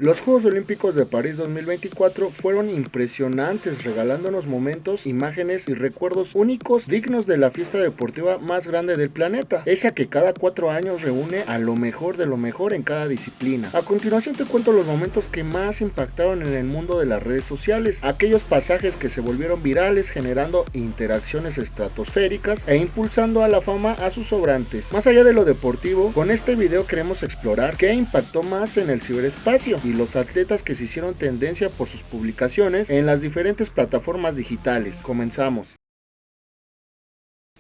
Los Juegos Olímpicos de París 2024 fueron impresionantes, regalándonos momentos, imágenes y recuerdos únicos dignos de la fiesta deportiva más grande del planeta, esa que cada 4 años reúne a lo mejor de lo mejor en cada disciplina. A continuación te cuento los momentos que más impactaron en el mundo de las redes sociales, aquellos pasajes que se volvieron virales generando interacciones estratosféricas e impulsando a la fama a sus sobrantes. Más allá de lo deportivo, con este video queremos explorar qué impactó más en el ciberespacio y los atletas que se hicieron tendencia por sus publicaciones en las diferentes plataformas digitales. Comenzamos.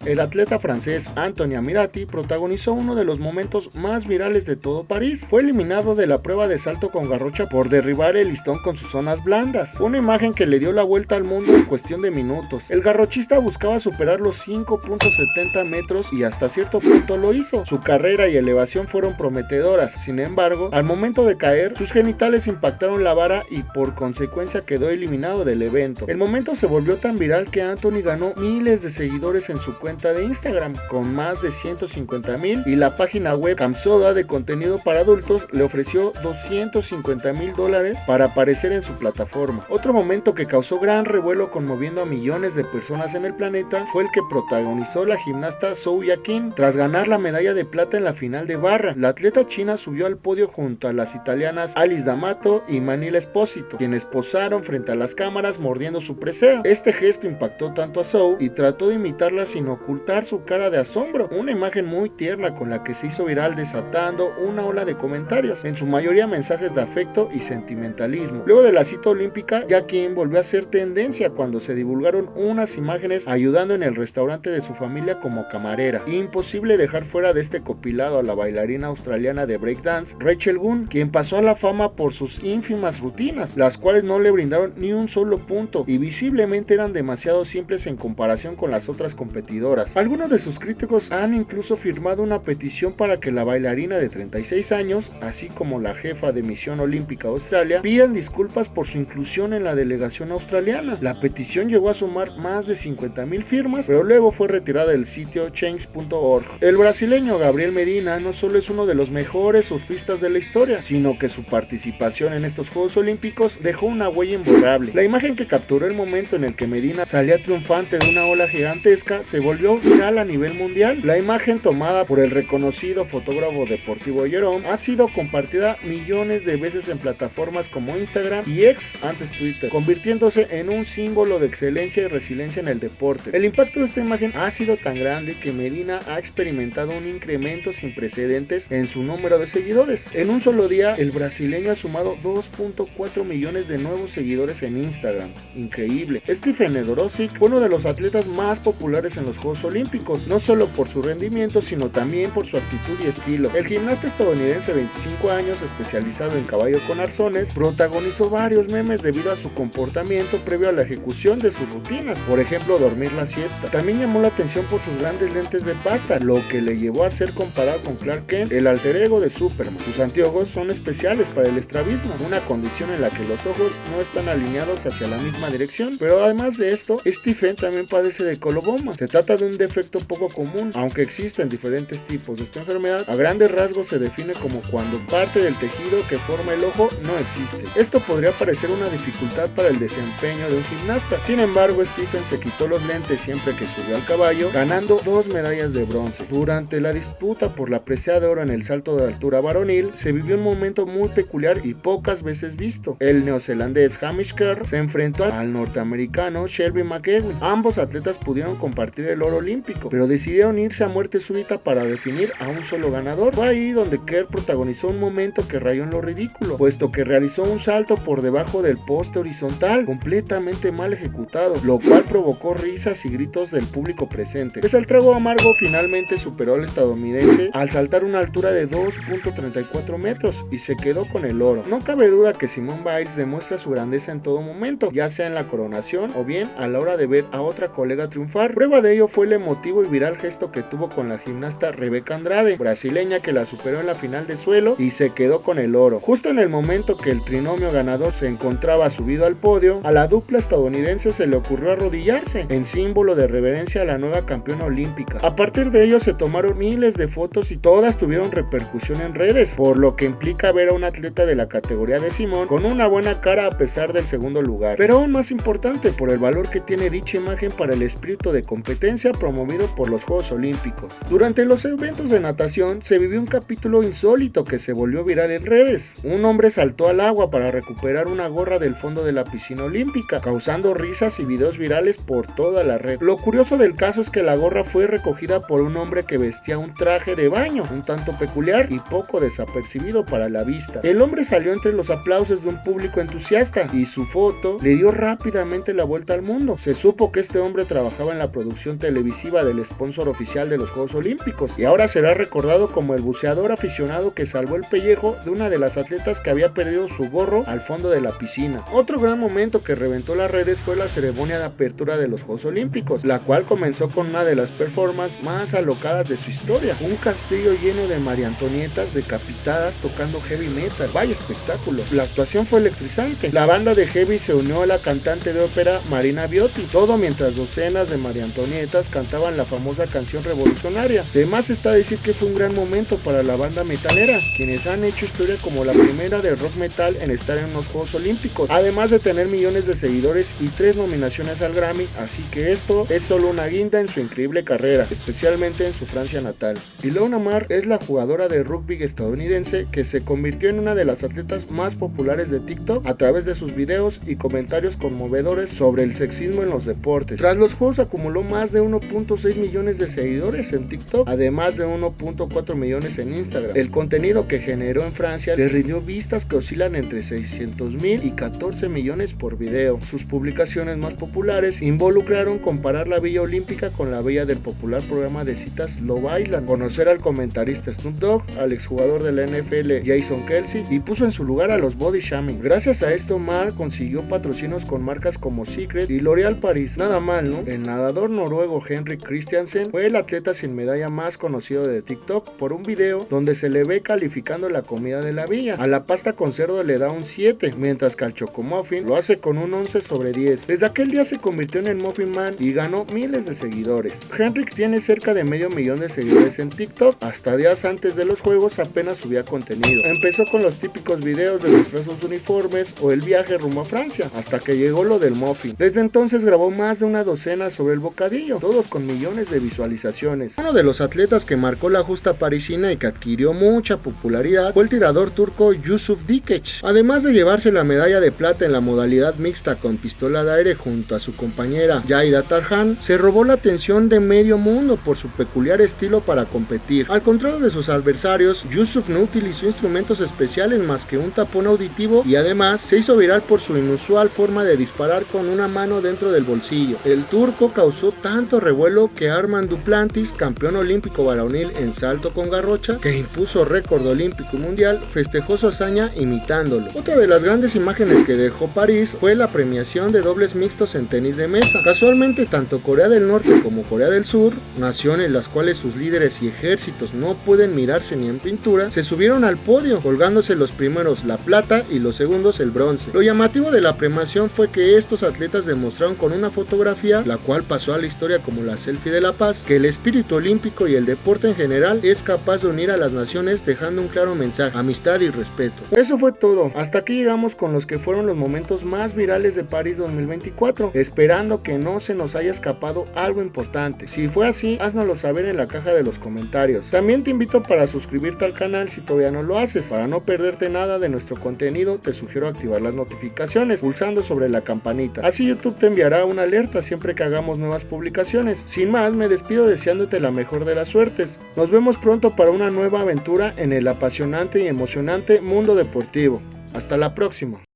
El atleta francés Anthony Amirati protagonizó uno de los momentos más virales de todo París. Fue eliminado de la prueba de salto con garrocha por derribar el listón con sus zonas blandas, una imagen que le dio la vuelta al mundo en cuestión de minutos. El garrochista buscaba superar los 5.70 metros y hasta cierto punto lo hizo. Su carrera y elevación fueron prometedoras, sin embargo, al momento de caer, sus genitales impactaron la vara y por consecuencia quedó eliminado del evento. El momento se volvió tan viral que Anthony ganó miles de seguidores en su cuenta de Instagram, con más de 150,000, y la página web Camsoda de contenido para adultos le ofreció $250,000 para aparecer en su plataforma. Otro momento que causó gran revuelo conmoviendo a millones de personas en el planeta fue el que protagonizó la gimnasta Zhou Yaqin tras ganar la medalla de plata en la final de barra. La atleta china subió al podio junto a las italianas Alice D'Amato y Manila Esposito, quienes posaron frente a las cámaras mordiendo su presea. Este gesto impactó tanto a Zhou y trató de imitarla sin ocultar su cara de asombro, una imagen muy tierna con la que se hizo viral, desatando una ola de comentarios, en su mayoría mensajes de afecto y sentimentalismo. Luego de la cita olímpica, Yaqin volvió a ser tendencia cuando se divulgaron unas imágenes ayudando en el restaurante de su familia como camarera. Imposible dejar fuera de este compilado a la bailarina australiana de breakdance Rachel Gunn, quien pasó a la fama por sus ínfimas rutinas, las cuales no le brindaron ni un solo punto y visiblemente eran demasiado simples en comparación con las otras competidoras. Algunos de sus críticos han incluso firmado una petición para que la bailarina de 36 años, así como la jefa de Misión Olímpica Australia, pidan disculpas por su inclusión en la delegación australiana. La petición llegó a sumar más de 50,000 firmas, pero luego fue retirada del sitio change.org. El brasileño Gabriel Medina no solo es uno de los mejores surfistas de la historia, sino que su participación en estos Juegos Olímpicos dejó una huella imborrable. La imagen que capturó el momento en el que Medina salía triunfante de una ola gigantesca se volvió viral a nivel mundial. La imagen, tomada por el reconocido fotógrafo deportivo Jerome, ha sido compartida millones de veces en plataformas como Instagram y X, antes Twitter, convirtiéndose en un símbolo de excelencia y resiliencia en el deporte. El impacto de esta imagen ha sido tan grande que Medina ha experimentado un incremento sin precedentes en su número de seguidores. En un solo día, el brasileño ha sumado 2.4 millones de nuevos seguidores en Instagram. Increíble. Stephen Edorosic fue uno de los atletas más populares en los Juegos Olímpicos, no solo por su rendimiento, sino también por su actitud y estilo. El gimnasta estadounidense de 25 años, especializado en caballo con arzones, protagonizó varios memes debido a su comportamiento previo a la ejecución de sus rutinas, por ejemplo, dormir la siesta. También llamó la atención por sus grandes lentes de pasta, lo que le llevó a ser comparado con Clark Kent, el alter ego de Superman. Sus anteojos son especiales para el estrabismo, una condición en la que los ojos no están alineados hacia la misma dirección, pero además de esto, Stephen también padece de coloboma. Se trata de un defecto poco común, aunque existen diferentes tipos de esta enfermedad. A grandes rasgos se define como cuando parte del tejido que forma el ojo no existe. Esto podría parecer una dificultad para el desempeño de un gimnasta. Sin embargo, Stephen se quitó los lentes siempre que subió al caballo, ganando 2 medallas de bronce. Durante la disputa por la presea de oro en el salto de altura varonil, se vivió un momento muy peculiar y pocas veces visto. El neozelandés Hamish Kerr se enfrentó al norteamericano Shelby McEwen. Ambos atletas pudieron compartir el oro olímpico, pero decidieron irse a muerte súbita para definir a un solo ganador. Fue ahí donde Kerr protagonizó un momento que rayó en lo ridículo, puesto que realizó un salto por debajo del poste horizontal, completamente mal ejecutado, lo cual provocó risas y gritos del público presente. Pues el trago amargo finalmente superó al estadounidense al saltar una altura de 2.34 metros y se quedó con el oro. No cabe duda que Simone Biles demuestra su grandeza en todo momento, ya sea en la coronación o bien a la hora de ver a otra colega triunfar. Prueba de ello video fue el emotivo y viral gesto que tuvo con la gimnasta Rebeca Andrade, brasileña, que la superó en la final de suelo y se quedó con el oro. Justo en el momento que el trinomio ganador se encontraba subido al podio, a la dupla estadounidense se le ocurrió arrodillarse en símbolo de reverencia a la nueva campeona olímpica. A partir de ello se tomaron miles de fotos y todas tuvieron repercusión en redes, por lo que implica ver a un atleta de la categoría de Simón con una buena cara a pesar del segundo lugar, pero aún más importante por el valor que tiene dicha imagen para el espíritu de competencia promovido por los Juegos Olímpicos. Durante los eventos de natación se vivió un capítulo insólito que se volvió viral en redes. Un hombre saltó al agua para recuperar una gorra del fondo de la piscina olímpica, causando risas y videos virales por toda la red. Lo curioso del caso es que la gorra fue recogida por un hombre que vestía un traje de baño, un tanto peculiar y poco desapercibido para la vista. El hombre salió entre los aplausos de un público entusiasta y su foto le dio rápidamente la vuelta al mundo. Se supo que este hombre trabajaba en la producción televisiva del sponsor oficial de los Juegos Olímpicos y ahora será recordado como el buceador aficionado que salvó el pellejo de una de las atletas que había perdido su gorro al fondo de la piscina. Otro gran momento que reventó las redes fue la ceremonia de apertura de los Juegos Olímpicos, la cual comenzó con una de las performances más alocadas de su historia, un castillo lleno de María Antonietas decapitadas tocando heavy metal. Vaya espectáculo. La actuación fue electrizante. La banda de heavy se unió a la cantante de ópera Marina Viotti, todo mientras docenas de María Antonietas cantaban la famosa canción revolucionaria. Además está decir que fue un gran momento para la banda metalera, quienes han hecho historia como la primera de rock metal en estar en los Juegos Olímpicos, además de tener millones de seguidores y 3 nominaciones al Grammy, así que esto es solo una guinda en su increíble carrera, especialmente en su Francia natal. Ilona Mar es la jugadora de rugby estadounidense que se convirtió en una de las atletas más populares de TikTok a través de sus videos y comentarios conmovedores sobre el sexismo en los deportes. Tras los juegos acumuló más de 1.6 millones de seguidores en TikTok, además de 1.4 millones en Instagram. El contenido que generó en Francia le rindió vistas que oscilan entre 600,000 y 14 millones por video. Sus publicaciones más populares involucraron comparar la Villa Olímpica con la villa del popular programa de citas Love Island, conocer al comentarista Snoop Dogg, al exjugador de la NFL Jason Kelce y puso en su lugar a los body shaming. Gracias a esto, Mar consiguió patrocinios con marcas como Secret y L'Oréal Paris. Nada mal, ¿no? El nadador noruego Henrik Christiansen fue el atleta sin medalla más conocido de TikTok por un video donde se le ve calificando la comida de la villa. A la pasta con cerdo le da un 7, mientras que al chocomuffin lo hace con un 11/10. Desde aquel día se convirtió en el Muffin Man y ganó miles de seguidores. Henrik tiene cerca de medio millón de seguidores en TikTok. Hasta días antes de los juegos apenas subía contenido. Empezó con los típicos videos de los sus uniformes o el viaje rumbo a Francia, hasta que llegó lo del muffin. Desde entonces grabó más de una docena sobre el bocadillo, todos con millones de visualizaciones. Uno de los atletas que marcó la justa parisina y que adquirió mucha popularidad fue el tirador turco Yusuf Dikec. Además de llevarse la medalla de plata en la modalidad mixta con pistola de aire junto a su compañera Yahida Tarhan, se robó la atención de medio mundo por su peculiar estilo para competir. Al contrario de sus adversarios, Yusuf no utilizó instrumentos especiales más que un tapón auditivo y además se hizo viral por su inusual forma de disparar con una mano dentro del bolsillo. El turco causó tanto revuelo que Armand Duplantis, campeón olímpico varonil en salto con garrocha, que impuso récord olímpico y mundial, festejó su hazaña imitándolo. Otra de las grandes imágenes que dejó París fue la premiación de dobles mixtos en tenis de mesa. Casualmente, tanto Corea del Norte como Corea del Sur, naciones en las cuales sus líderes y ejércitos no pueden mirarse ni en pintura, se subieron al podio, colgándose los primeros la plata y los segundos el bronce. Lo llamativo de la premiación fue que estos atletas demostraron con una fotografía, la cual pasó a la historia como la selfie de la paz, que el espíritu olímpico y el deporte en general es capaz de unir a las naciones, dejando un claro mensaje: amistad y respeto. Eso fue todo. Hasta aquí llegamos con los que fueron los momentos más virales de París 2024, esperando que no se nos haya escapado algo importante. Si fue así, háznoslo saber en la caja de los comentarios. También te invito para suscribirte al canal si todavía no lo haces. Para no perderte nada de nuestro contenido, te sugiero activar las notificaciones pulsando sobre la campanita. Así YouTube te enviará una alerta siempre que hagamos nuevas publicaciones. Sin más, me despido deseándote la mejor de las suertes. Nos vemos pronto para una nueva aventura en el apasionante y emocionante mundo deportivo. Hasta la próxima.